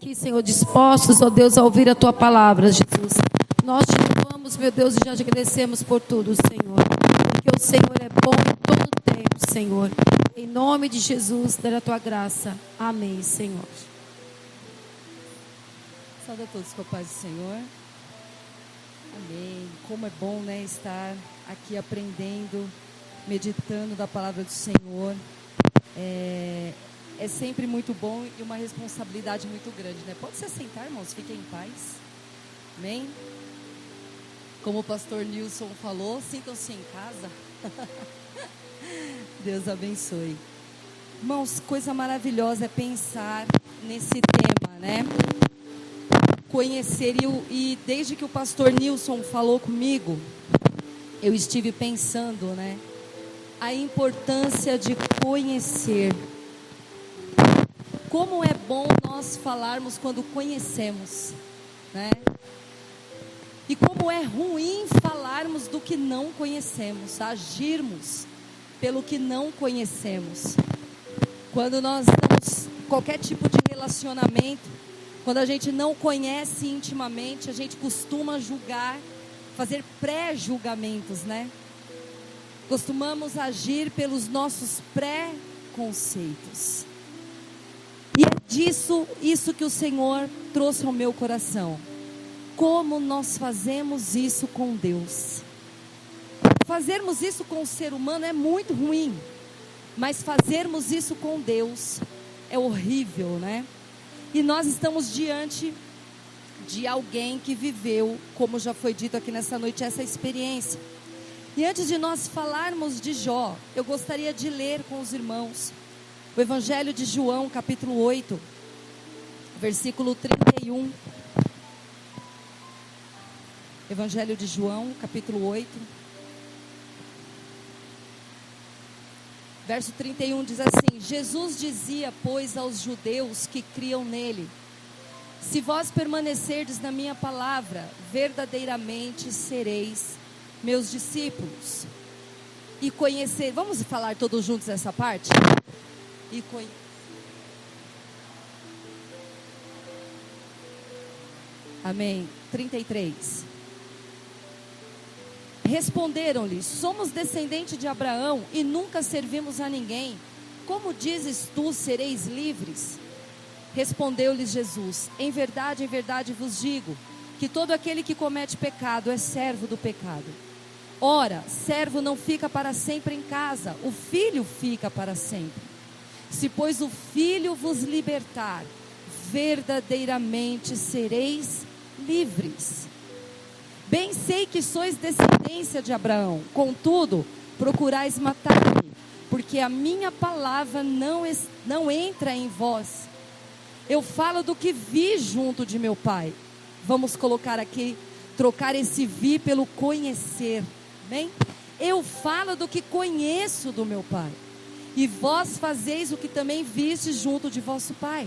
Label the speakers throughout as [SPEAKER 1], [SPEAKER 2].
[SPEAKER 1] Aqui, Senhor, dispostos, ó Deus, a ouvir a Tua palavra, Jesus. Nós te louvamos, meu Deus, e já te agradecemos por tudo, Senhor. Porque o Senhor é bom todo o tempo, Senhor. Em nome de Jesus, dá a Tua graça. Amém, Senhor.
[SPEAKER 2] Saúde a todos com a paz do Senhor. Amém. Como é bom, né, estar aqui aprendendo, meditando da palavra do Senhor. É sempre muito bom e uma responsabilidade muito grande, né? Pode se assentar, irmãos, fiquem em paz. Amém? Como o pastor Nilson falou, sintam-se em casa. Deus abençoe. Irmãos, coisa maravilhosa é pensar nesse tema, né? Conhecer, e desde que o pastor Nilson falou comigo, eu estive pensando, né? A importância de conhecer. Como é bom nós falarmos quando conhecemos, né? E como é ruim falarmos do que não conhecemos, agirmos pelo que não conhecemos. Quando nós estamos em qualquer tipo de relacionamento, quando a gente não conhece intimamente, a gente costuma julgar, fazer pré-julgamentos, né? Costumamos agir pelos nossos pré-conceitos. E é isso que o Senhor trouxe ao meu coração. Como nós fazemos isso com Deus? Fazermos isso com o ser humano é muito ruim, mas fazermos isso com Deus é horrível, né? E nós estamos diante de alguém que viveu, como já foi dito aqui nessa noite, essa experiência. E antes de nós falarmos de Jó, eu gostaria de ler com os irmãos o Evangelho de João, capítulo 8, versículo 31. Evangelho de João, capítulo 8. Verso 31 diz assim: Jesus dizia, pois, aos judeus que criam nele: se vós permanecerdes na minha palavra, verdadeiramente sereis meus discípulos. E conhecer, vamos falar todos juntos essa parte? Amém. 33. Responderam-lhe: somos descendentes de Abraão e nunca servimos a ninguém. Como dizes tu, sereis livres? Respondeu-lhes Jesus: em verdade vos digo, que todo aquele que comete pecado é servo do pecado. Ora, servo não fica para sempre em casa, o filho fica para sempre. Se, pois, o filho vos libertar, verdadeiramente sereis livres. Bem sei que sois descendência de Abraão, contudo, procurais matar-me, porque a minha palavra não entra em vós. Eu falo do que vi junto de meu pai. Vamos colocar aqui, trocar esse vi pelo conhecer, bem? Eu falo do que conheço do meu pai, e vós fazeis o que também vistes junto de vosso pai.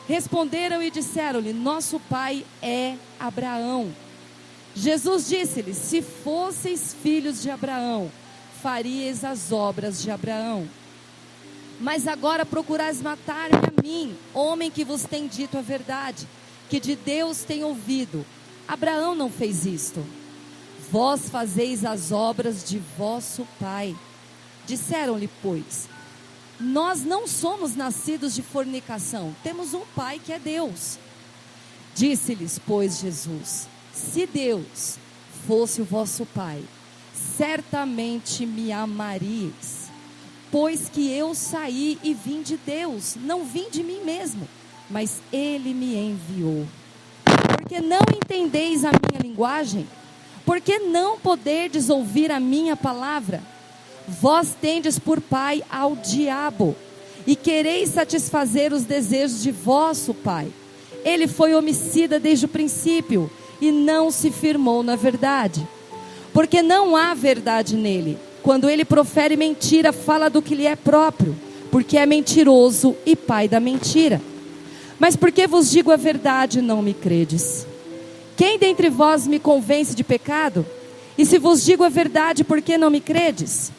[SPEAKER 2] Responderam e disseram-lhe: nosso pai é Abraão. Jesus disse-lhes: se fosseis filhos de Abraão, faríeis as obras de Abraão. Mas agora procurais matar-me a mim, homem que vos tem dito a verdade, que de Deus tem ouvido. Abraão não fez isto. Vós fazeis as obras de vosso pai. Disseram-lhe, pois: nós não somos nascidos de fornicação, temos um pai que é Deus. Disse-lhes, pois, Jesus: se Deus fosse o vosso pai, certamente me amaríeis, pois que eu saí e vim de Deus, não vim de mim mesmo, mas Ele me enviou. Porque não entendeis a minha linguagem? Porque não poderdes ouvir a minha palavra? Vós tendes por pai ao diabo, e quereis satisfazer os desejos de vosso pai. Ele foi homicida desde o princípio, e não se firmou na verdade, porque não há verdade nele. Quando ele profere mentira, fala do que lhe é próprio, porque é mentiroso e pai da mentira. Mas porque vos digo a verdade, não me credes. Quem dentre vós me convence de pecado? E se vos digo a verdade, por que não me credes?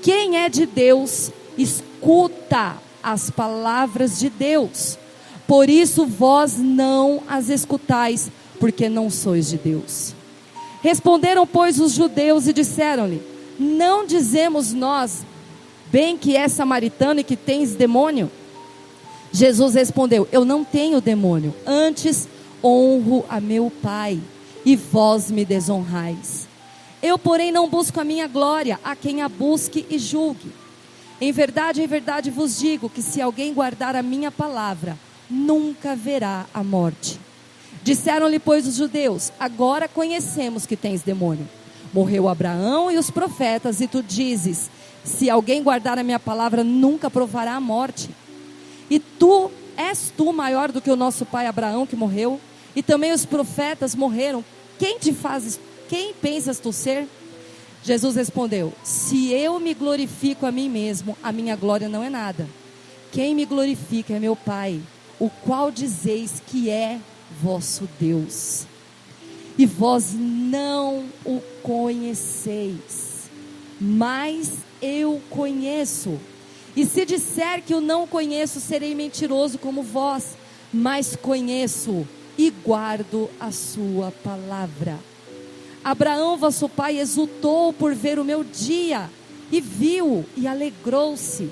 [SPEAKER 2] Quem é de Deus, escuta as palavras de Deus. por isso vós não as escutais, porque não sois de Deus. Responderam, pois, os judeus e disseram-lhe: não dizemos nós bem que é samaritano e que tens demônio? Jesus respondeu: eu não tenho demônio, antes honro a meu Pai, e vós me desonrais. Eu, porém, não busco a minha glória, a quem a busque e julgue. Em verdade vos digo, que se alguém guardar a minha palavra, nunca verá a morte. Disseram-lhe, pois, os judeus: agora conhecemos que tens demônio. Morreu Abraão e os profetas, e tu dizes: se alguém guardar a minha palavra, nunca provará a morte. E és tu maior do que o nosso pai Abraão, que morreu? E também os profetas morreram. Quem pensas tu ser? Jesus respondeu: se eu me glorifico a mim mesmo, a minha glória não é nada. Quem me glorifica é meu Pai, o qual dizeis que é vosso Deus. E vós não o conheceis, mas eu conheço. E se disser que o não conheço, serei mentiroso como vós, mas conheço e guardo a sua palavra. Abraão, vosso pai, exultou por ver o meu dia, e viu e alegrou-se.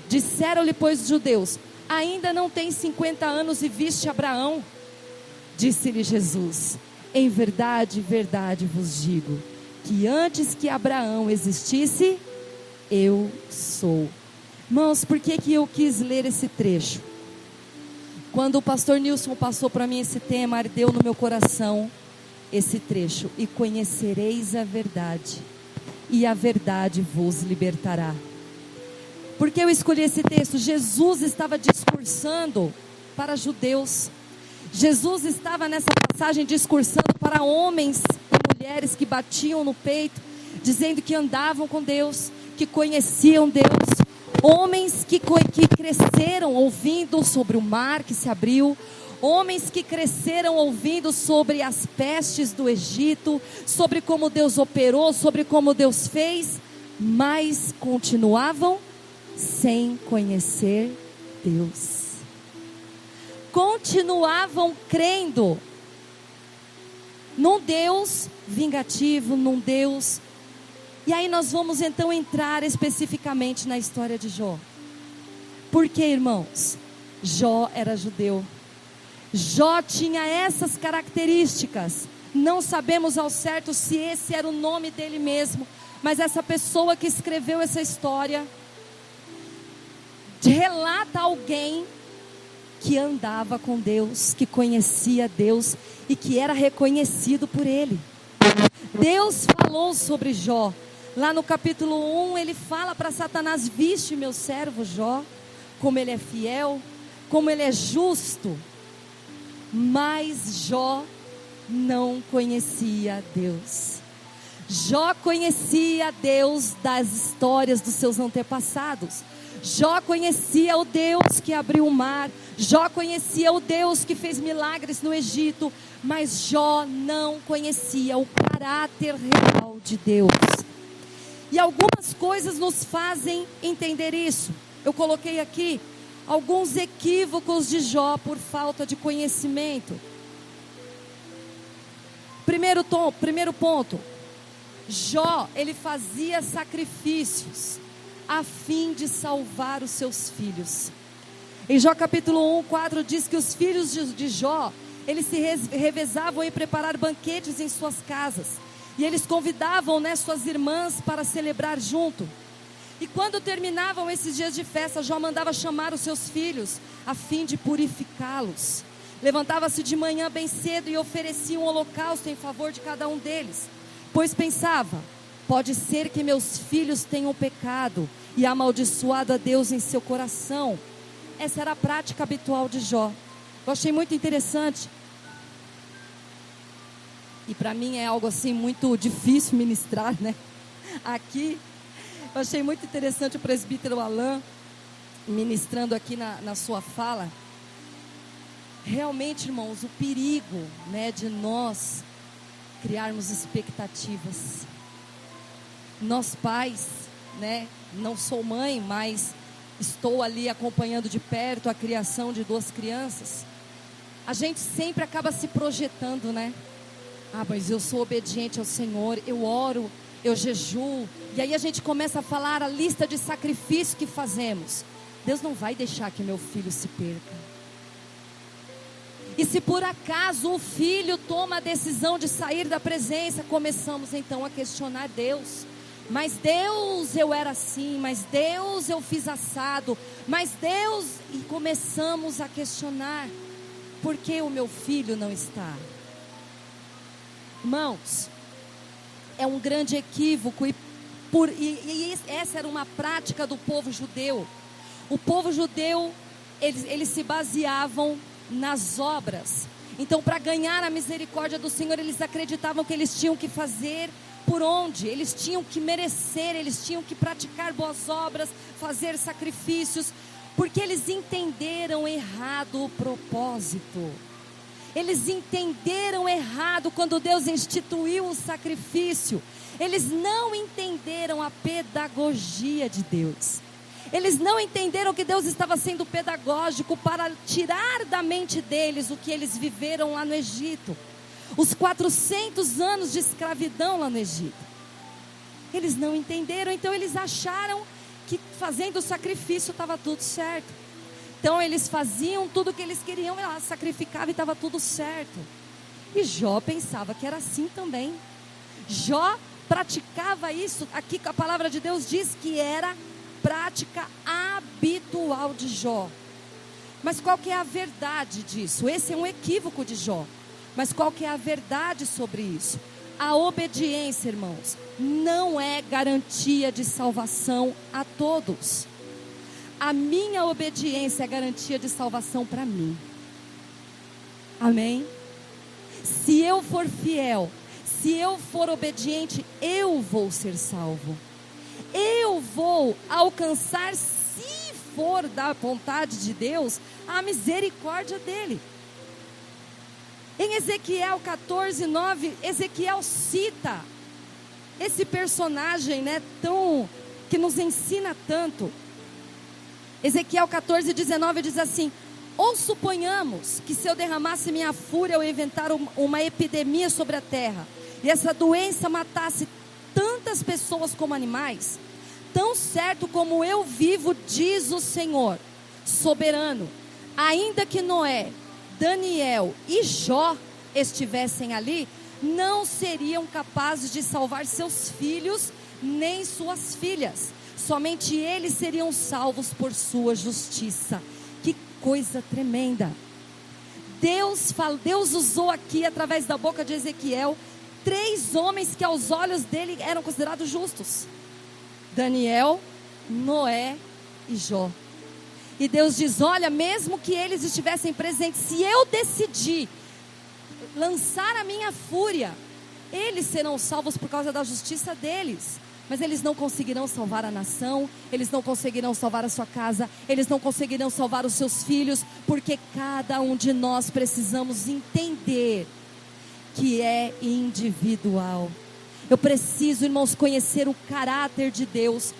[SPEAKER 2] Disseram-lhe, pois, os judeus: ainda não tens 50 anos e viste Abraão? Disse-lhe Jesus: em verdade vos digo, que antes que Abraão existisse, eu sou. Irmãos, por que eu quis ler esse trecho? Quando o pastor Nilson passou para mim esse tema, ardeu no meu coração esse trecho: e conhecereis a verdade, e a verdade vos libertará. Por que eu escolhi esse texto? Jesus estava discursando para judeus. Jesus estava nessa passagem discursando para homens e mulheres que batiam no peito, dizendo que andavam com Deus, que conheciam Deus. Homens que cresceram ouvindo sobre o mar que se abriu. Homens que cresceram ouvindo sobre as pestes do Egito, sobre como Deus operou, sobre como Deus fez, mas continuavam sem conhecer Deus. Continuavam crendo num Deus vingativo, num Deus. E aí nós vamos então entrar especificamente na história de Jó. Por que, irmãos? Jó era judeu. Jó tinha essas características. Não sabemos ao certo se esse era o nome dele mesmo, mas essa pessoa que escreveu essa história relata alguém que andava com Deus, que conhecia Deus e que era reconhecido por ele. Deus falou sobre Jó. Lá no capítulo 1 ele fala para Satanás: viste meu servo Jó, como ele é fiel, como ele é justo. Mas Jó não conhecia Deus. Jó conhecia Deus das histórias dos seus antepassados. Jó conhecia o Deus que abriu o mar. Jó conhecia o Deus que fez milagres no Egito. Mas Jó não conhecia o caráter real de Deus. E algumas coisas nos fazem entender isso. Eu coloquei aqui alguns equívocos de Jó por falta de conhecimento. Primeiro ponto. Jó, ele fazia sacrifícios a fim de salvar os seus filhos. Em Jó capítulo 1, 4 diz que os filhos de Jó, eles se revezavam em preparar banquetes em suas casas. E eles convidavam, suas irmãs para celebrar junto. E quando terminavam esses dias de festa, Jó mandava chamar os seus filhos, a fim de purificá-los. Levantava-se de manhã bem cedo e oferecia um holocausto em favor de cada um deles. Pois pensava: pode ser que meus filhos tenham pecado e amaldiçoado a Deus em seu coração. Essa era a prática habitual de Jó. Eu achei muito interessante. E para mim é algo assim muito difícil ministrar, Aqui, eu achei muito interessante o presbítero Alain ministrando aqui na sua fala. Realmente, irmãos, o perigo, de nós criarmos expectativas. Nós pais, não sou mãe, mas estou ali acompanhando de perto a criação de 2 crianças, a gente sempre acaba se projetando, né? Ah, mas eu sou obediente ao Senhor, eu oro, eu jejuo. E aí a gente começa a falar a lista de sacrifícios que fazemos. Deus não vai deixar que meu filho se perca. E se por acaso o filho toma a decisão de sair da presença, começamos então a questionar Deus. Mas Deus, eu era assim, mas Deus, eu fiz assado, mas Deus... E começamos a questionar, por que o meu filho não está? Irmãos, é um grande equívoco e essa era uma prática do povo judeu. O povo judeu, eles se baseavam nas obras. Então, para ganhar a misericórdia do Senhor, eles acreditavam que eles tinham que fazer por onde? Eles tinham que merecer, eles tinham que praticar boas obras, fazer sacrifícios, porque eles entenderam errado o propósito. Eles entenderam errado quando Deus instituiu o sacrifício. Eles não entenderam a pedagogia de Deus. Eles não entenderam que Deus estava sendo pedagógico para tirar da mente deles o que eles viveram lá no Egito. Os 400 anos de escravidão lá no Egito. Eles não entenderam, então eles acharam que fazendo o sacrifício estava tudo certo. Então eles faziam tudo o que eles queriam, ela sacrificava e estava tudo certo. E Jó pensava que era assim também. Jó praticava isso, aqui a palavra de Deus diz que era prática habitual de Jó. Mas qual que é a verdade disso? Esse é um equívoco de Jó. Mas qual que é a verdade sobre isso? A obediência, irmãos, não é garantia de salvação a todos. A minha obediência é garantia de salvação para mim. Amém? Se eu for fiel, se eu for obediente, eu vou ser salvo. Eu vou alcançar, se for da vontade de Deus, a misericórdia dele. Em Ezequiel 14:9, Ezequiel cita esse personagem, né, que nos ensina tanto. Ezequiel 14:19 diz assim: ou suponhamos que se eu derramasse minha fúria ao inventar uma epidemia sobre a terra, e essa doença matasse tantas pessoas como animais, tão certo como eu vivo, diz o Senhor soberano, ainda que Noé, Daniel e Jó estivessem ali, não seriam capazes de salvar seus filhos nem suas filhas. Somente eles seriam salvos por sua justiça. Que coisa tremenda. Deus usou aqui, através da boca de Ezequiel, 3 homens que aos olhos dele eram considerados justos: Daniel, Noé e Jó. E Deus diz: olha, mesmo que eles estivessem presentes, se eu decidir lançar a minha fúria, eles serão salvos por causa da justiça deles. Mas eles não conseguirão salvar a nação, eles não conseguirão salvar a sua casa, eles não conseguirão salvar os seus filhos, porque cada um de nós precisamos entender que é individual. Eu preciso, irmãos, conhecer o caráter de Deus.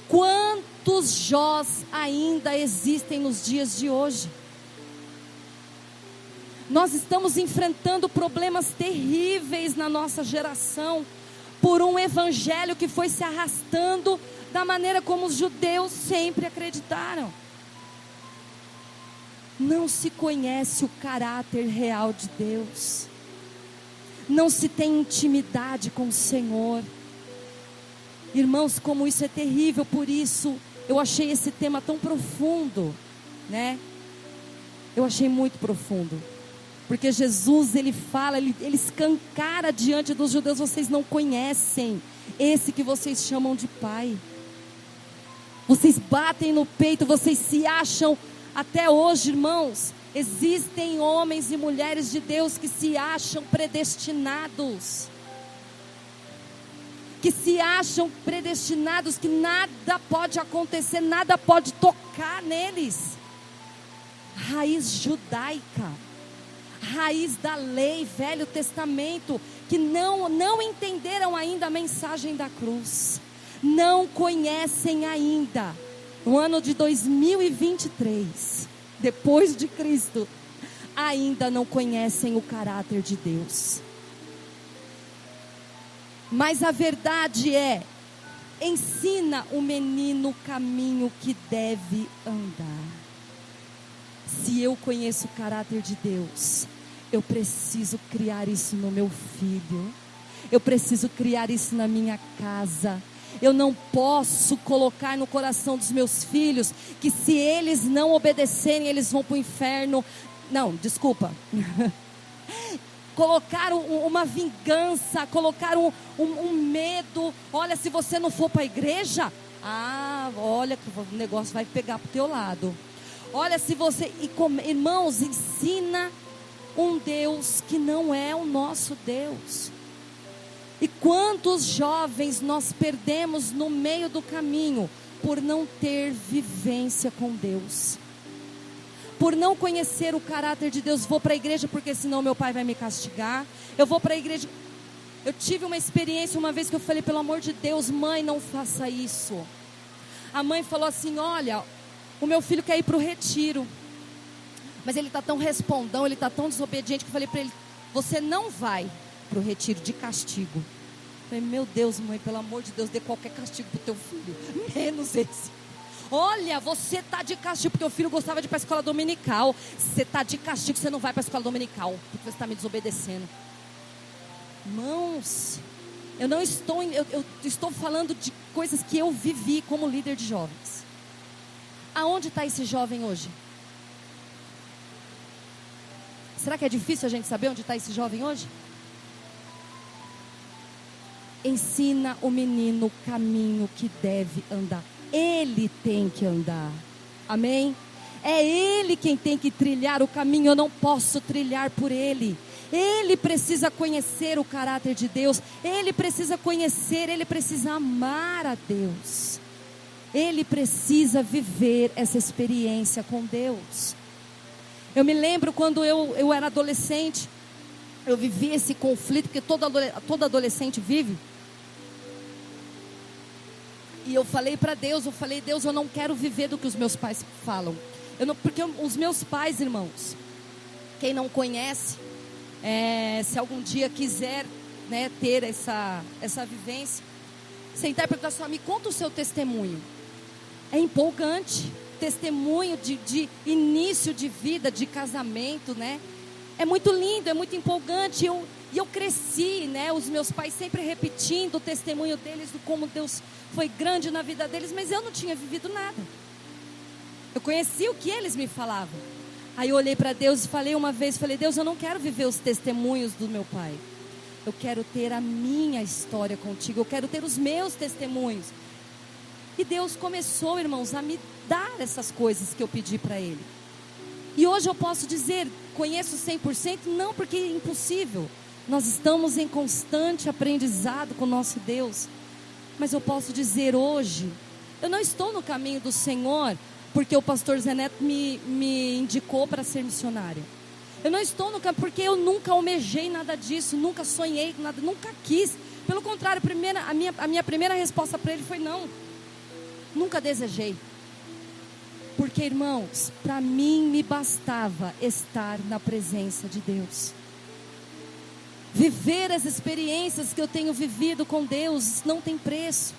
[SPEAKER 2] Quantos Jós ainda existem nos dias de hoje? Nós estamos enfrentando problemas terríveis na nossa geração, por um evangelho que foi se arrastando da maneira como os judeus sempre acreditaram. Não se conhece o caráter real de Deus. Não se tem intimidade com o Senhor. Irmãos, como isso é terrível, por isso eu achei esse tema tão profundo, né? Eu achei muito profundo. Porque Jesus, ele fala, ele escancara diante dos judeus: vocês não conhecem esse que vocês chamam de Pai. Vocês batem no peito, vocês se acham, até hoje, irmãos, existem homens e mulheres de Deus que se acham predestinados. Que se acham predestinados, que nada pode acontecer, nada pode tocar neles. Raiz judaica, raiz da lei, Velho Testamento, que não entenderam ainda a mensagem da cruz, não conhecem ainda no ano de 2023, depois de Cristo, ainda não conhecem o caráter de Deus. Mas a verdade é, ensina o menino o caminho que deve andar. Se eu conheço o caráter de Deus, eu preciso criar isso no meu filho. Eu preciso criar isso na minha casa. Eu não posso colocar no coração dos meus filhos que se eles não obedecerem, eles vão para o inferno. Não, desculpa. Colocar uma vingança, colocar um medo. Olha, se você não for para a igreja, olha que o negócio vai pegar para o teu lado. Olha, se você... Irmãos, ensina um Deus que não é o nosso Deus. E quantos jovens nós perdemos no meio do caminho por não ter vivência com Deus, por não conhecer o caráter de Deus. Vou para a igreja porque senão meu pai vai me castigar. Eu vou para a igreja. Eu tive uma experiência uma vez que eu falei, pelo amor de Deus, mãe, não faça isso. A mãe falou assim, olha, o meu filho quer ir para o retiro, mas ele está tão respondão, ele está tão desobediente, que eu falei para ele, você não vai para o retiro de castigo. Eu falei, meu Deus, mãe, pelo amor de Deus, dê qualquer castigo para o teu filho, menos esse. Olha, você está de castigo, porque o filho gostava de ir para a escola dominical. Você está de castigo, você não vai para a escola dominical, porque você está me desobedecendo. Irmãos, eu estou falando de coisas que eu vivi como líder de jovens. Aonde está esse jovem hoje? Será que é difícil a gente saber onde está esse jovem hoje? Ensina o menino o caminho que deve andar. Ele tem que andar. Amém? É ele quem tem que trilhar o caminho. Eu não posso trilhar por ele. Ele precisa conhecer o caráter de Deus. Ele precisa conhecer, ele precisa amar a Deus. Ele precisa viver essa experiência com Deus. Eu me lembro quando eu era adolescente, eu vivi esse conflito, porque todo adolescente vive. E eu falei para Deus, Deus, eu não quero viver do que os meus pais falam. Porque os meus pais, irmãos, quem não conhece, se algum dia quiser, né, ter essa vivência, sentar e perguntar assim, me conta o seu testemunho. É empolgante, testemunho de início de vida, de casamento, né? É muito lindo, é muito empolgante. E eu cresci, né? Os meus pais sempre repetindo o testemunho deles, do como Deus foi grande na vida deles, mas eu não tinha vivido nada. Eu conhecia o que eles me falavam. Aí eu olhei para Deus e falei uma vez, Deus, eu não quero viver os testemunhos do meu pai. Eu quero ter a minha história contigo, eu quero ter os meus testemunhos. E Deus começou, irmãos, a me dar essas coisas que eu pedi para Ele. E hoje eu posso dizer, conheço 100%? Não, porque é impossível. Nós estamos em constante aprendizado com o nosso Deus. Mas eu posso dizer hoje, eu não estou no caminho do Senhor, porque o pastor Zé Neto me indicou para ser missionária. Eu não estou no caminho, porque eu nunca almejei nada disso, nunca sonhei nada, nunca quis. Pelo contrário, a minha primeira resposta para ele foi não. Nunca desejei. Porque, irmãos, para mim me bastava estar na presença de Deus. Viver as experiências que eu tenho vivido com Deus não tem preço.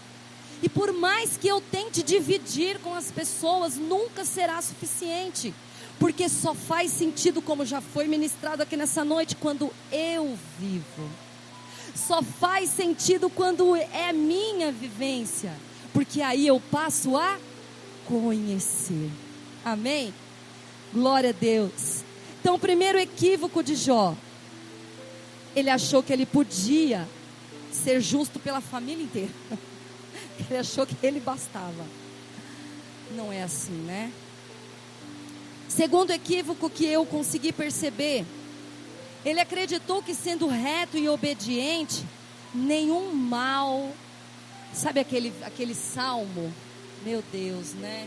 [SPEAKER 2] E por mais que eu tente dividir com as pessoas, nunca será suficiente. Porque só faz sentido, como já foi ministrado aqui nessa noite, quando eu vivo. Só faz sentido quando é a minha vivência. Porque aí eu passo a conhecer. Amém? Glória a Deus. Então, o primeiro equívoco de Jó, ele achou que ele podia ser justo pela família inteira. Ele achou que ele bastava. Não é assim, né? Segundo equívoco que eu consegui perceber, ele acreditou que sendo reto e obediente, nenhum mal. Sabe aquele salmo? Meu Deus, né?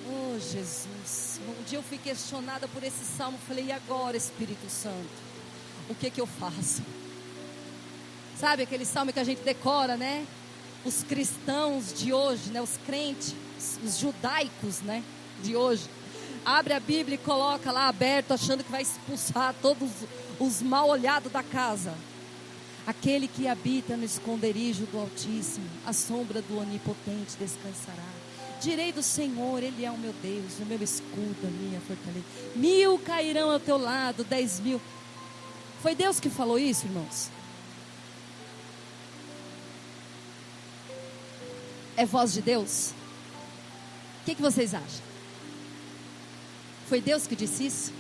[SPEAKER 2] Oh, Jesus. Um dia eu fui questionada por esse salmo. Falei, e agora, Espírito Santo? O que eu faço? Sabe aquele salmo que a gente decora, né? Os cristãos de hoje, né? Os crentes os judaicos, né, de hoje, abre a Bíblia e coloca lá aberto, achando que vai expulsar todos os mal olhados da casa. Aquele que habita no esconderijo do Altíssimo, a sombra do Onipotente descansará. Direi do Senhor, Ele é o meu Deus, o meu escudo, a minha fortaleza. 1000 cairão ao teu lado, 10.000. Foi Deus que falou isso, irmãos? É voz de Deus? O que vocês acham? Foi Deus que disse isso?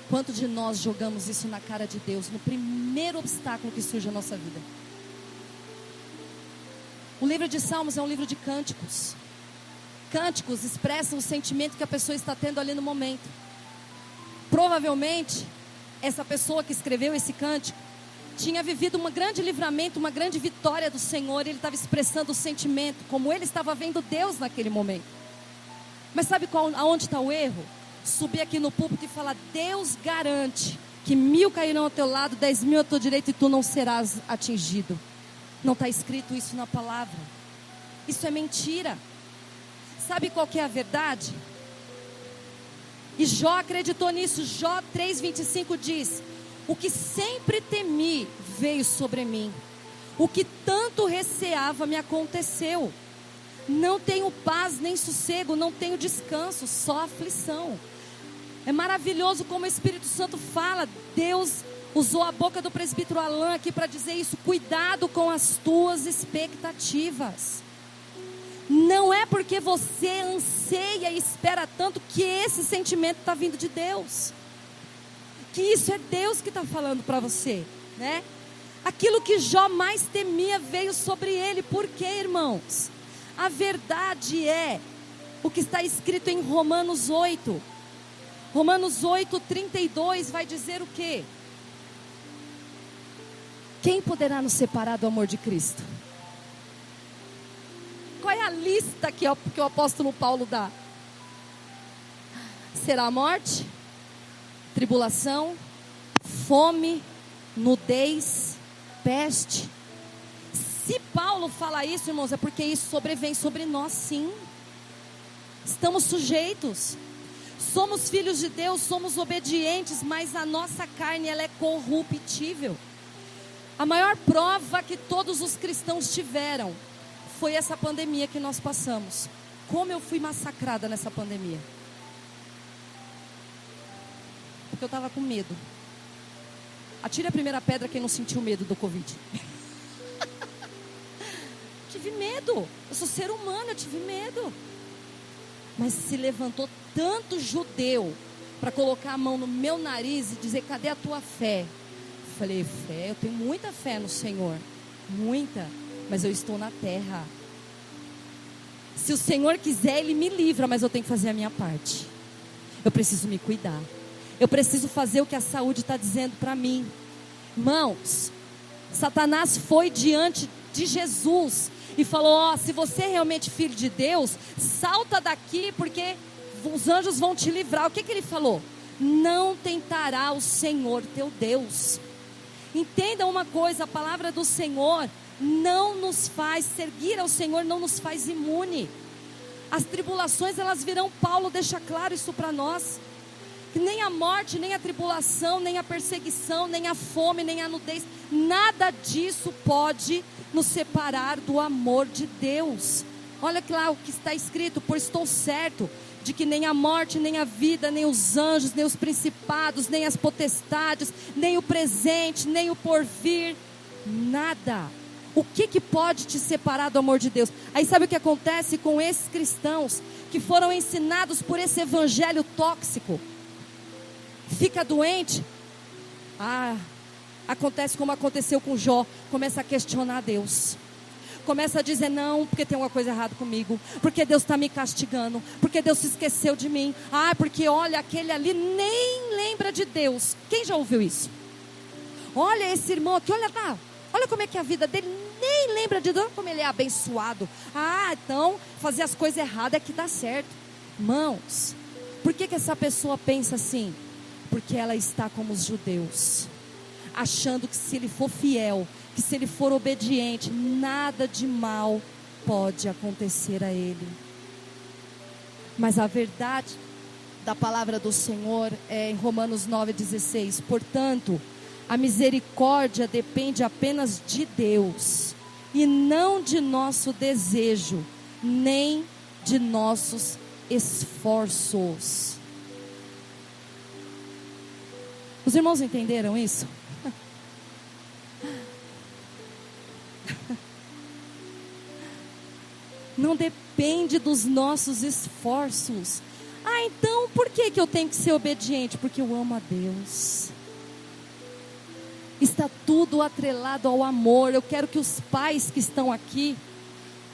[SPEAKER 2] Quanto de nós jogamos isso na cara de Deus no primeiro obstáculo que surge na nossa vida? O livro de Salmos é um livro de cânticos. Cânticos expressam o sentimento que a pessoa está tendo ali no momento. Provavelmente, essa pessoa que escreveu esse cântico tinha vivido um grande livramento, uma grande vitória do Senhor. Ele estava expressando o sentimento, como ele estava vendo Deus naquele momento. Mas sabe aonde está o erro? Subir aqui no púlpito e falar: Deus garante que 1000 cairão ao teu lado, 10.000 à tua direita e tu não serás atingido. Não está escrito isso na palavra. Isso é mentira. Sabe qual que é a verdade? E Jó acreditou nisso. Jó 3,25 diz: o que sempre temi veio sobre mim, o que tanto receava me aconteceu. Não tenho paz nem sossego, não tenho descanso, só aflição. É maravilhoso como o Espírito Santo fala. Deus usou a boca do presbítero Alain aqui para dizer isso. Cuidado com as tuas expectativas. Não é porque você anseia e espera tanto que esse sentimento está vindo de Deus. Que isso é Deus que está falando para você, né? Aquilo que Jó mais temia veio sobre ele. Por quê, irmãos? A verdade é o que está escrito em Romanos 8. Romanos 8:32 vai dizer o quê? Quem poderá nos separar do amor de Cristo? Qual é a lista que o apóstolo Paulo dá? Será a morte, tribulação, fome, nudez, peste. Se Paulo fala isso, irmãos, é porque isso sobrevém sobre nós, sim. Estamos sujeitos. Somos filhos de Deus, somos obedientes, mas a nossa carne, ela é corruptível. A maior prova que todos os cristãos tiveram foi essa pandemia que nós passamos. Como eu fui massacrada nessa pandemia. Porque eu estava com medo. Atire a primeira pedra quem não sentiu medo do Covid. Tive medo. Eu sou ser humano, eu tive medo. Mas se levantou tanto judeu para colocar a mão no meu nariz e dizer: cadê a tua fé? Eu falei: fé, eu tenho muita fé no Senhor. Muita. Mas eu estou na terra. Se o Senhor quiser, Ele me livra, mas eu tenho que fazer a minha parte. Eu preciso me cuidar. Eu preciso fazer o que a saúde está dizendo para mim. Irmãos, Satanás foi diante de Jesus e falou: se você é realmente filho de Deus, salta daqui, porque os anjos vão te livrar. O que ele falou? Não tentará o Senhor teu Deus. Entenda uma coisa: a palavra do Senhor não nos faz, seguir ao Senhor não nos faz imune. As tribulações, elas virão. Paulo deixa claro isso para nós, que nem a morte, nem a tribulação, nem a perseguição, nem a fome, nem a nudez, nada disso pode nos separar do amor de Deus. Olha lá o que está escrito: pois estou certo de que nem a morte, nem a vida, nem os anjos, nem os principados, nem as potestades, nem o presente, nem o porvir, nada. O que pode te separar do amor de Deus? Aí sabe o que acontece com esses cristãos que foram ensinados por esse evangelho tóxico? Fica doente, acontece como aconteceu com Jó, começa a questionar Deus, começa a dizer: não, porque tem uma coisa errada comigo, porque Deus está me castigando, porque Deus se esqueceu de mim, porque olha, aquele ali nem lembra de Deus. Quem já ouviu isso? Olha esse irmão aqui, olha como é que é a vida dele, nem lembra de Deus, como ele é abençoado. Então fazer as coisas erradas é que dá certo. Irmãos, por que essa pessoa pensa assim? Porque ela está como os judeus, achando que se ele for fiel, que se ele for obediente, nada de mal pode acontecer a ele. Mas a verdade da palavra do Senhor é em Romanos 9,16. Portanto, a misericórdia depende apenas de Deus, e não de nosso desejo, nem de nossos esforços. Os irmãos entenderam isso? Não depende dos nossos esforços. Ah, então por que eu tenho que ser obediente? Porque eu amo a Deus. Está tudo atrelado ao amor. Eu quero que os pais que estão aqui,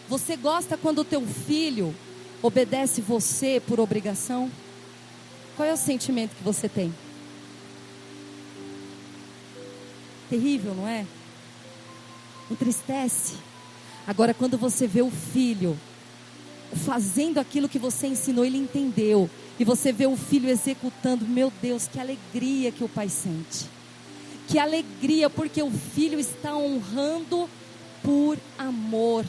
[SPEAKER 2] você gosta quando o teu filho obedece você por obrigação? Qual é o sentimento que você tem? Terrível, não é? Entristece. Agora, quando você vê o filho fazendo aquilo que você ensinou, ele entendeu, e você vê o filho executando, meu Deus, que alegria que o pai sente. Que alegria, porque o filho está honrando por amor,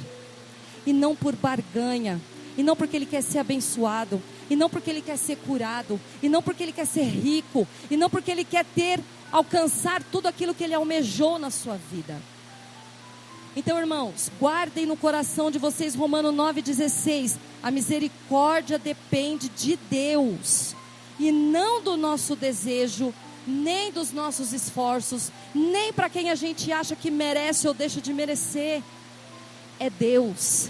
[SPEAKER 2] e não por barganha, e não porque ele quer ser abençoado, e não porque ele quer ser curado, e não porque ele quer ser rico, e não porque ele quer alcançar tudo aquilo que ele almejou na sua vida. Então, irmãos, guardem no coração de vocês Romanos 9,16. A misericórdia depende de Deus, e não do nosso desejo, nem dos nossos esforços, nem para quem a gente acha que merece ou deixa de merecer. É Deus.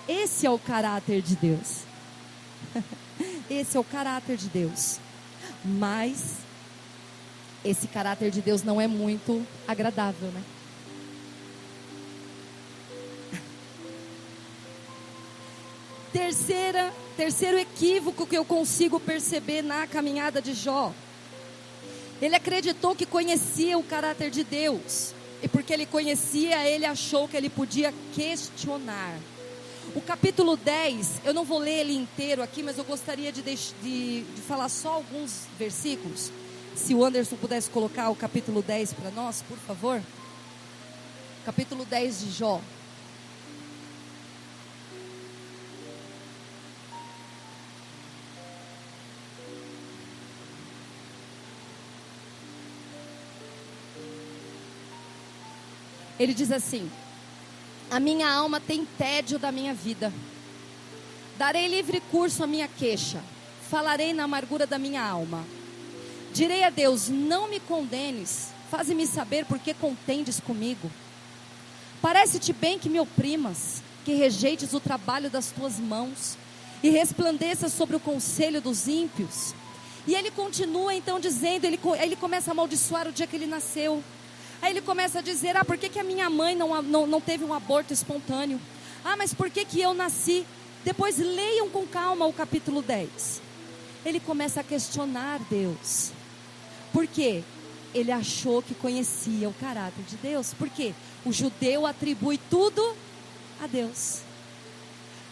[SPEAKER 2] Esse é o caráter de Deus. Esse é o caráter de Deus. Mas esse caráter de Deus não é muito agradável, né? Terceiro equívoco que eu consigo perceber na caminhada de Jó. Ele acreditou que conhecia o caráter de Deus, e porque ele conhecia, ele achou que ele podia questionar. O capítulo 10, eu não vou ler ele inteiro aqui, mas eu gostaria de falar só alguns versículos. Se o Anderson pudesse colocar o capítulo 10 para nós, por favor. Capítulo 10 de Jó. Ele diz assim: a minha alma tem tédio da minha vida, darei livre curso à minha queixa, falarei na amargura da minha alma. Direi a Deus: não me condenes, faze-me saber por que contendes comigo. Parece-te bem que me oprimas, que rejeites o trabalho das tuas mãos, e resplandeças sobre o conselho dos ímpios. E ele continua então dizendo, ele começa a amaldiçoar o dia que ele nasceu. Aí ele começa a dizer: por que a minha mãe não teve um aborto espontâneo? Mas por que eu nasci? Depois leiam com calma o capítulo 10. Ele começa a questionar Deus. Por quê? Ele achou que conhecia o caráter de Deus. Por quê? O judeu atribui tudo a Deus.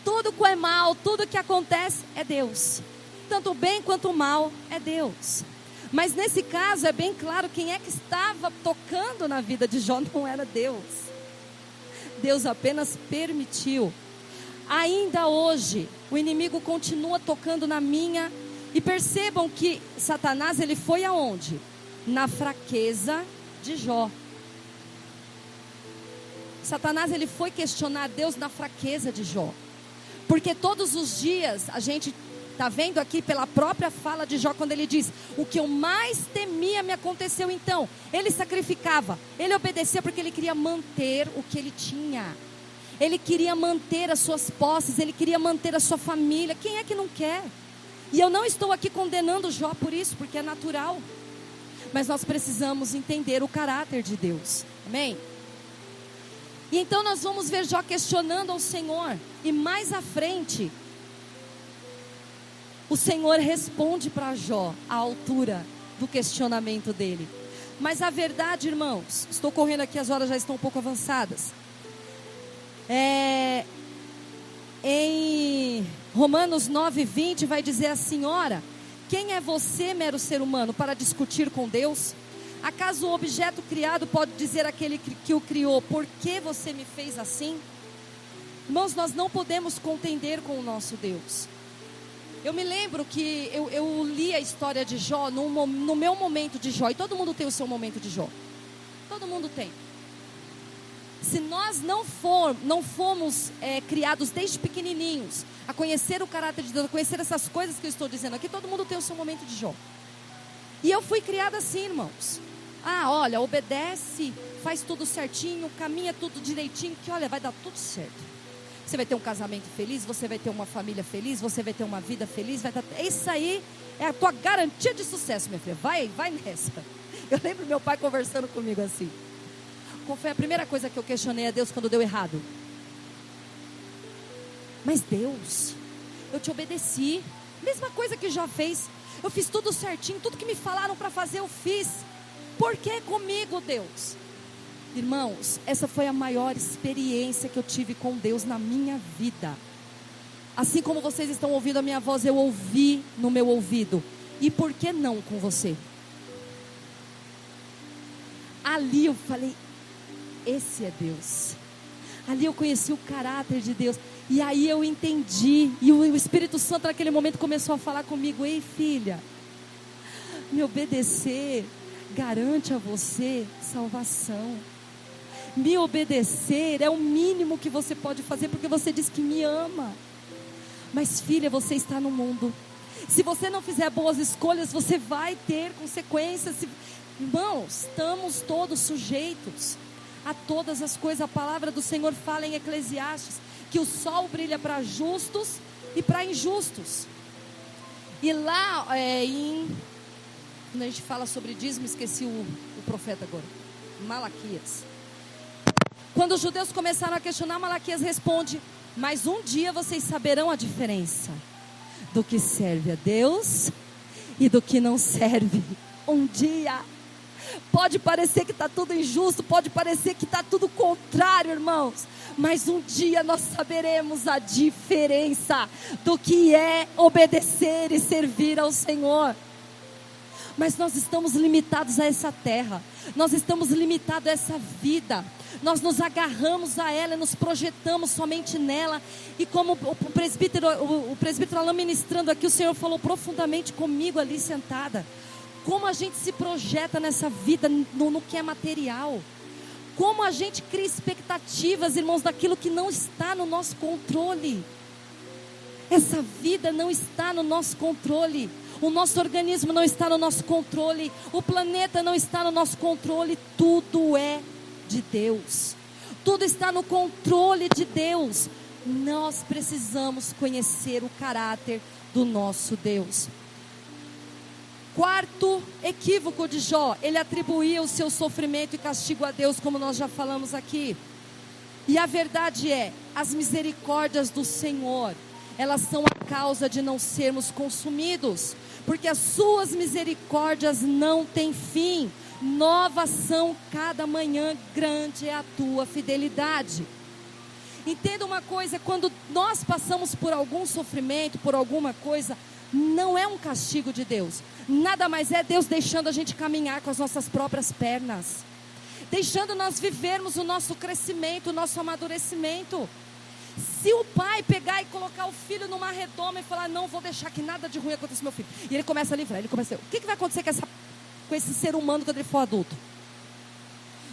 [SPEAKER 2] Tudo que é mal, tudo que acontece é Deus. Tanto o bem quanto o mal é Deus. Mas nesse caso é bem claro quem é que estava tocando na vida de Jó. Não era Deus. Deus apenas permitiu. Ainda hoje o inimigo continua tocando na minha. E percebam que Satanás, ele foi aonde? Na fraqueza de Jó. Satanás, ele foi questionar Deus na fraqueza de Jó. Porque todos os dias a gente está vendo aqui pela própria fala de Jó, quando ele diz: o que eu mais temia me aconteceu. Então, ele sacrificava, ele obedecia porque ele queria manter o que ele tinha. Ele queria manter as suas posses, ele queria manter a sua família. Quem é que não quer? E eu não estou aqui condenando Jó por isso, porque é natural. Mas nós precisamos entender o caráter de Deus. Amém? E então nós vamos ver Jó questionando ao Senhor. E mais à frente, o Senhor responde para Jó à altura do questionamento dele. Mas a verdade, irmãos, estou correndo aqui, as horas já estão um pouco avançadas. Em Romanos 9:20 vai dizer assim: ora, quem é você, mero ser humano, para discutir com Deus? Acaso o objeto criado pode dizer àquele que o criou: por que você me fez assim? Irmãos, nós não podemos contender com o nosso Deus. Eu me lembro que eu li a história de Jó no meu momento de Jó. E todo mundo tem o seu momento de Jó. Todo mundo tem. Se nós não fomos criados desde pequenininhos a conhecer o caráter de Deus, a conhecer essas coisas que eu estou dizendo aqui, todo mundo tem o seu momento de Jó. E eu fui criada assim, irmãos. Olha, obedece, faz tudo certinho, caminha tudo direitinho, que olha, vai dar tudo certo. Você vai ter um casamento feliz, você vai ter uma família feliz, você vai ter uma vida feliz, isso aí é a tua garantia de sucesso, minha filha. Vai nessa. Eu lembro meu pai conversando comigo assim. Qual foi a primeira coisa que eu questionei a Deus quando deu errado? Mas Deus, eu te obedeci. Mesma coisa que Jó fez. Eu fiz tudo certinho, tudo que me falaram para fazer eu fiz. Por que comigo, Deus? Irmãos, essa foi a maior experiência que eu tive com Deus na minha vida. Assim como vocês estão ouvindo a minha voz, eu ouvi no meu ouvido. E por que não com você? Ali eu falei, esse é Deus. Ali eu conheci o caráter de Deus. E aí eu entendi. E o Espírito Santo naquele momento começou a falar comigo. Ei, filha, me obedecer garante a você salvação. Me obedecer é o mínimo que você pode fazer, porque você diz que me ama. Mas filha, você está no mundo. Se você não fizer boas escolhas, você vai ter consequências. Irmãos, estamos todos sujeitos a todas as coisas. A palavra do Senhor fala em Eclesiastes que o sol brilha para justos e para injustos. E lá quando a gente fala sobre dízimo, esqueci o profeta agora, Malaquias. Quando os judeus começaram a questionar, Malaquias responde: mas um dia vocês saberão a diferença do que serve a Deus e do que não serve. Um dia. Pode parecer que está tudo injusto, pode parecer que está tudo contrário, irmãos, mas um dia nós saberemos a diferença do que é obedecer e servir ao Senhor. Mas nós estamos limitados a essa terra, nós estamos limitados a essa vida, nós nos agarramos a ela, nos projetamos somente nela. E como o presbítero Alain ministrando aqui, o Senhor falou profundamente comigo ali sentada. Como a gente se projeta nessa vida no que é material. Como a gente cria expectativas, irmãos, daquilo que não está no nosso controle. Essa vida não está no nosso controle. O nosso organismo não está no nosso controle. O planeta não está no nosso controle. Tudo é de Deus. Tudo está no controle de Deus. Nós precisamos conhecer o caráter do nosso Deus. Quarto equívoco de Jó, ele atribuía o seu sofrimento e castigo a Deus, como nós já falamos aqui. E a verdade é, as misericórdias do Senhor, elas são a causa de não sermos consumidos, porque as suas misericórdias não têm fim. Novas são cada manhã, grande é a tua fidelidade. Entenda uma coisa, quando nós passamos por algum sofrimento, por alguma coisa, não é um castigo de Deus. Nada mais é Deus deixando a gente caminhar com as nossas próprias pernas, deixando nós vivermos o nosso crescimento, o nosso amadurecimento. Se o pai pegar e colocar o filho numa redoma e falar: não vou deixar que nada de ruim aconteça com meu filho, e ele começa a livrar, o que vai acontecer com esse ser humano quando ele for adulto?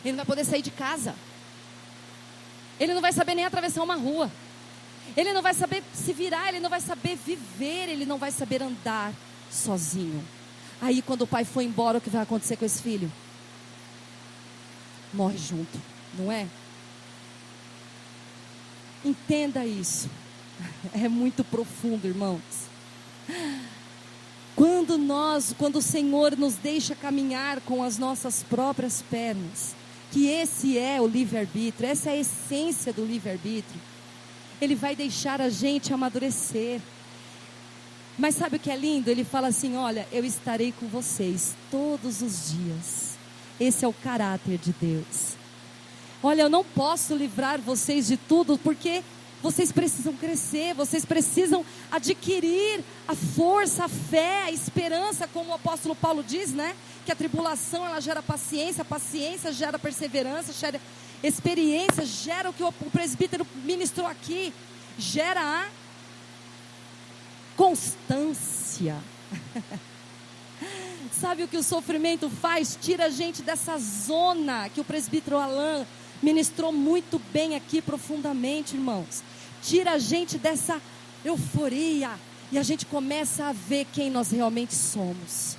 [SPEAKER 2] Ele não vai poder sair de casa, ele não vai saber nem atravessar uma rua, ele não vai saber se virar, ele não vai saber viver, ele não vai saber andar sozinho. Aí quando o pai for embora, o que vai acontecer com esse filho? Morre junto, não é? Entenda isso. É muito profundo, irmãos. Quando o Senhor nos deixa caminhar com as nossas próprias pernas, que esse é o livre-arbítrio, essa é a essência do livre-arbítrio, Ele vai deixar a gente amadurecer. Mas sabe o que é lindo? Ele fala assim: olha, eu estarei com vocês todos os dias. Esse é o caráter de Deus. Olha, eu não posso livrar vocês de tudo, porque vocês precisam crescer, vocês precisam adquirir a força, a fé, a esperança, como o apóstolo Paulo diz, né? Que a tribulação, ela gera paciência, a paciência gera perseverança, Experiência gera o que o presbítero ministrou aqui, gera a constância. Sabe o que o sofrimento faz? Tira a gente dessa zona que o presbítero Alain ministrou muito bem aqui profundamente, irmãos. Tira a gente dessa euforia e a gente começa a ver quem nós realmente somos.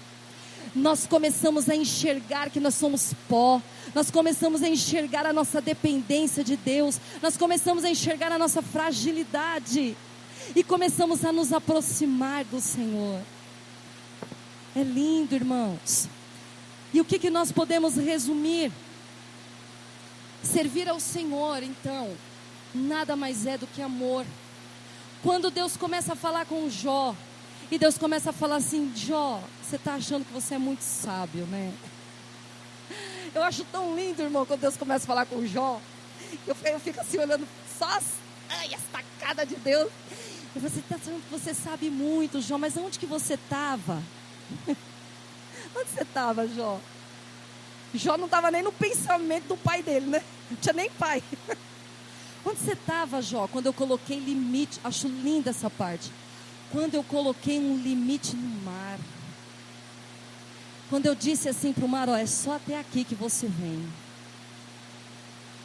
[SPEAKER 2] Nós começamos a enxergar que nós somos pó. Nós começamos a enxergar a nossa dependência de Deus. Nós começamos a enxergar a nossa fragilidade. E começamos a nos aproximar do Senhor. É lindo, irmãos. E o que nós podemos resumir? Servir ao Senhor, então, nada mais é do que amor. Quando Deus começa a falar com Jó, e Deus começa a falar assim: Jó, você está achando que você é muito sábio, né? Eu acho tão lindo, irmão, quando Deus começa a falar com Jó. Eu fico assim olhando só as tacadas de Deus. E você está achando que você sabe muito, Jó, mas onde que você estava? Onde você estava, Jó? Jó não estava nem no pensamento do pai dele, né? Não tinha nem pai. Onde você estava, Jó, quando eu coloquei limite? Acho linda essa parte. Quando eu coloquei um limite no mar. Quando eu disse assim para o mar: ó, é só até aqui que você vem.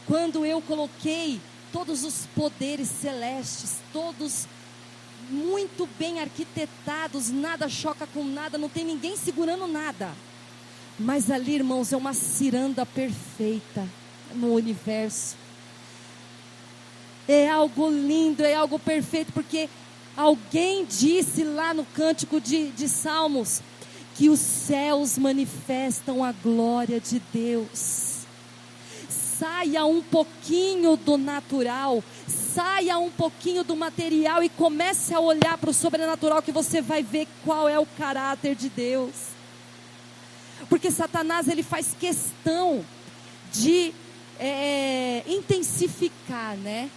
[SPEAKER 2] Quando eu coloquei todos os poderes celestes, todos muito bem arquitetados, nada choca com nada, não tem ninguém segurando nada. Mas ali, irmãos, é uma ciranda perfeita no universo. É algo lindo, é algo perfeito, porque alguém disse lá no cântico de Salmos que os céus manifestam a glória de Deus. Saia um pouquinho do natural, saia um pouquinho do material e comece a olhar para o sobrenatural, que você vai ver qual é o caráter de Deus. Porque Satanás, ele faz questão de intensificar, né?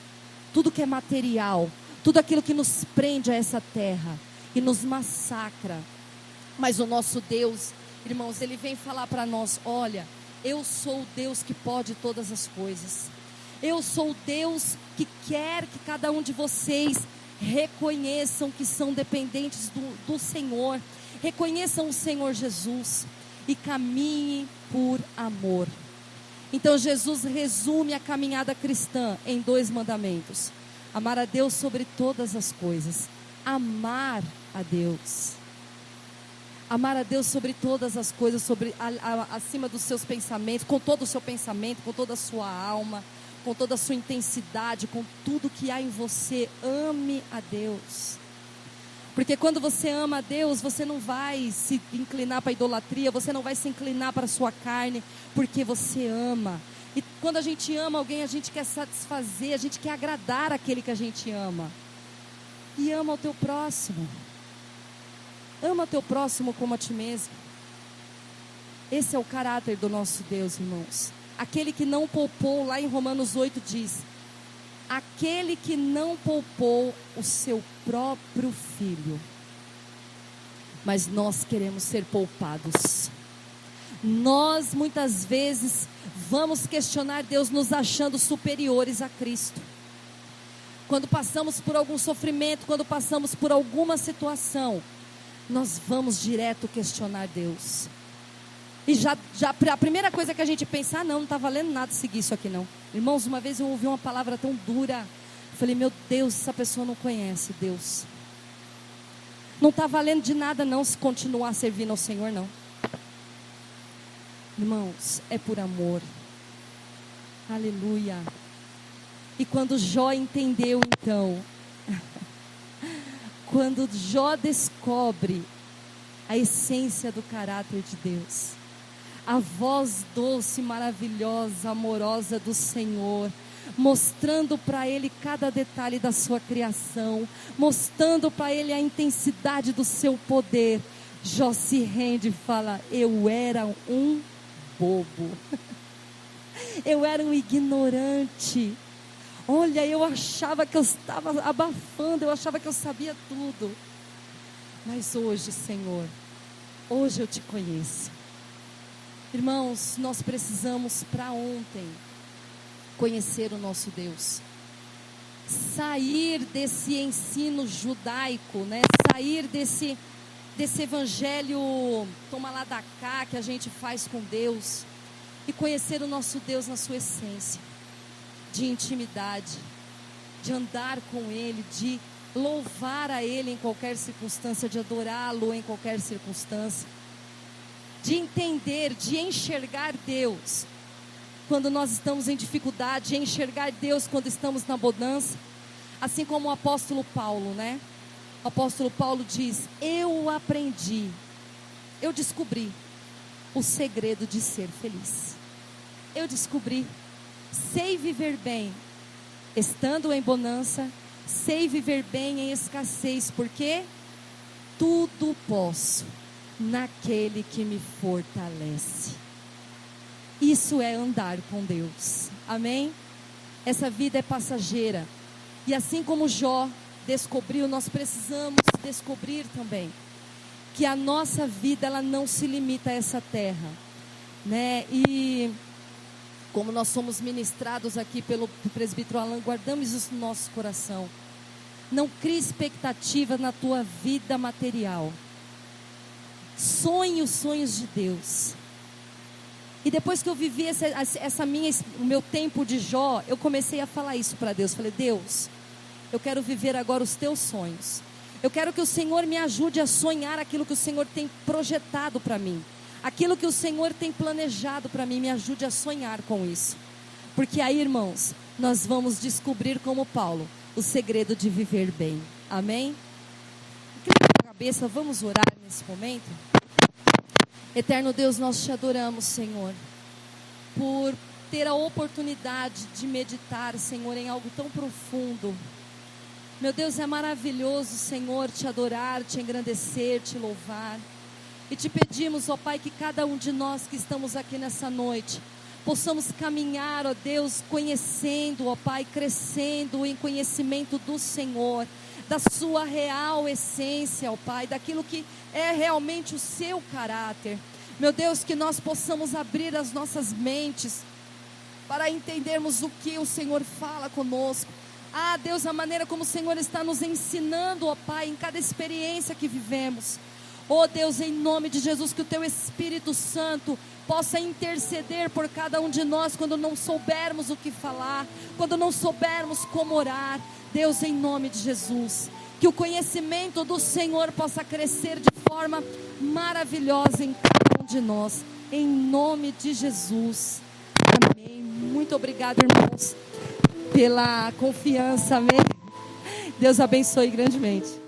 [SPEAKER 2] Tudo que é material, tudo aquilo que nos prende a essa terra e nos massacra. Mas o nosso Deus, irmãos, ele vem falar para nós: olha, eu sou o Deus que pode todas as coisas. Eu sou o Deus que quer que cada um de vocês reconheçam que são dependentes do Senhor. Reconheçam o Senhor Jesus e caminhem por amor. Então Jesus resume a caminhada cristã em 2 mandamentos: amar a Deus sobre todas as coisas. Amar a Deus. Amar a Deus sobre todas as coisas, acima dos seus pensamentos, com todo o seu pensamento, com toda a sua alma, com toda a sua intensidade, com tudo que há em você. Ame a Deus. Porque quando você ama a Deus, você não vai se inclinar para a idolatria, você não vai se inclinar para a sua carne, porque você ama. E quando a gente ama alguém, a gente quer satisfazer, a gente quer agradar aquele que a gente ama. E ama o teu próximo. Ama o teu próximo como a ti mesmo. Esse é o caráter do nosso Deus, irmãos. Aquele que não poupou, lá em Romanos 8 diz: aquele que não poupou o seu próprio filho. Mas nós queremos ser poupados. Nós muitas vezes vamos questionar Deus, nos achando superiores a Cristo. Quando passamos por algum sofrimento, quando passamos por alguma situação, nós vamos direto questionar Deus. E já a primeira coisa que a gente pensa: não está valendo nada seguir isso aqui não. Irmãos, uma vez eu ouvi uma palavra tão dura. Eu falei: meu Deus, essa pessoa não conhece Deus. Não está valendo de nada não se continuar servindo ao Senhor não. Irmãos, é por amor. Aleluia. E quando Jó entendeu, então, quando Jó descobre a essência do caráter de Deus, a voz doce, maravilhosa, amorosa do Senhor, mostrando para ele cada detalhe da sua criação, mostrando para ele a intensidade do seu poder, Jó se rende e fala: eu era um bobo, eu era um ignorante. Olha, eu achava que eu estava abafando, eu achava que eu sabia tudo. Mas hoje, Senhor, hoje eu te conheço. Irmãos, nós precisamos para ontem conhecer o nosso Deus. Sair desse ensino judaico, né? Sair desse evangelho toma lá da cá que a gente faz com Deus, e conhecer o nosso Deus na sua essência, de intimidade, de andar com Ele, de louvar a Ele em qualquer circunstância, de adorá-lo em qualquer circunstância, de entender, de enxergar Deus quando nós estamos em dificuldade, de enxergar Deus quando estamos na bonança, assim como o apóstolo Paulo, né? O apóstolo Paulo diz: eu aprendi, eu descobri o segredo de ser feliz. Eu descobri, sei viver bem estando em bonança, sei viver bem em escassez, porque tudo posso naquele que me fortalece. Isso é andar com Deus, amém? Essa vida é passageira, e assim como Jó descobriu, nós precisamos descobrir também que a nossa vida, ela não se limita a essa terra, né? E como nós somos ministrados aqui pelo presbítero Alan, guardamos isso no nosso coração. Não crie expectativa na tua vida material. Sonhe os sonhos de Deus. E depois que eu vivi o meu tempo de Jó, eu comecei a falar isso para Deus. Falei: Deus, eu quero viver agora os teus sonhos. Eu quero que o Senhor me ajude a sonhar aquilo que o Senhor tem projetado para mim. Aquilo que o Senhor tem planejado para mim, me ajude a sonhar com isso. Porque aí, irmãos, nós vamos descobrir, como Paulo, o segredo de viver bem. Amém? Inclina a cabeça, vamos orar nesse momento. Eterno Deus, nós te adoramos, Senhor, por ter a oportunidade de meditar, Senhor, em algo tão profundo. Meu Deus, é maravilhoso, Senhor, te adorar, te engrandecer, te louvar. E te pedimos, ó Pai, que cada um de nós que estamos aqui nessa noite possamos caminhar, ó Deus, conhecendo, ó Pai, crescendo em conhecimento do Senhor, da sua real essência, ó Pai, daquilo que é realmente o seu caráter. Meu Deus, que nós possamos abrir as nossas mentes para entendermos o que o Senhor fala conosco. Ah, Deus, a maneira como o Senhor está nos ensinando, ó Pai, em cada experiência que vivemos. Oh Deus, em nome de Jesus, que o Teu Espírito Santo possa interceder por cada um de nós quando não soubermos o que falar, quando não soubermos como orar. Deus, em nome de Jesus, que o conhecimento do Senhor possa crescer de forma maravilhosa em cada um de nós, em nome de Jesus. Amém. Muito obrigado, irmãos, pela confiança. Amém. Deus abençoe grandemente.